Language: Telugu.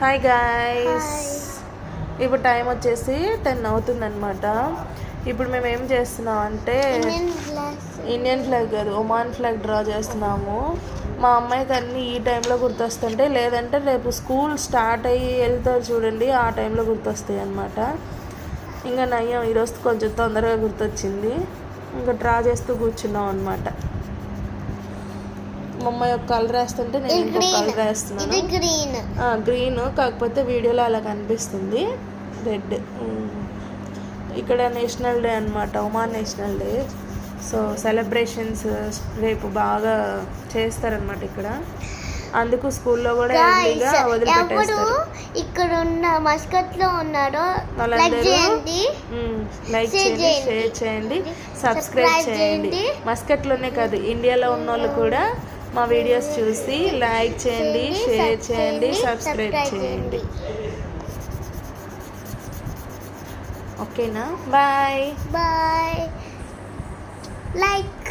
హాయ్ గాయ్స్, ఇప్పుడు టైం వచ్చేసి 10 అవుతుందన్నమాట. ఇప్పుడు మేము ఏం చేస్తున్నాం అంటే ఇండియన్ ఫ్లాగ్ కాదు, ఒమాన్ ఫ్లాగ్ డ్రా చేస్తున్నాము. మా అమ్మాయికి అన్నీ ఈ టైంలో గుర్తొస్తుంటే, లేదంటే రేపు స్కూల్ స్టార్ట్ అయ్యి వెళ్తారు చూడండి, ఆ టైంలో గుర్తొస్తాయి అన్నమాట. ఇంకా నయ్యం ఈరోజు కొంచెం తొందరగా గుర్తొచ్చింది. ఇంకా డ్రా చేస్తూ కూర్చున్నాం అనమాట. మా అమ్మాయి ఒక కలర్ వేస్తుంటే నేను ఇంకొక కలర్ వేస్తున్నాను. గ్రీన్ కాకపోతే వీడియోలో అలా కనిపిస్తుంది రెడ్. ఇక్కడ నేషనల్ డే అనమాట, Oman national day. So celebrations రేపు బాగా చేస్తారనమాట ఇక్కడ. అందుకు స్కూల్లో కూడా ఎర్లీగా వదిలిపెట్టేస్తారు. ఇక్కడ ఉన్న మస్కట్లో ఉన్నారో వాళ్ళందరూ లైక్ చేయండి, షేర్ చేయండి, సబ్స్క్రైబ్ చేయండి. మస్కట్లోనే కాదు, ఇండియాలో ఉన్న వాళ్ళు కూడా మా వీడియోస్ చూసి లైక్ చేయండి, షేర్ చేయండి, సబ్స్క్రైబ్ చేయండి. ఓకేనా? Bye bye. లైక్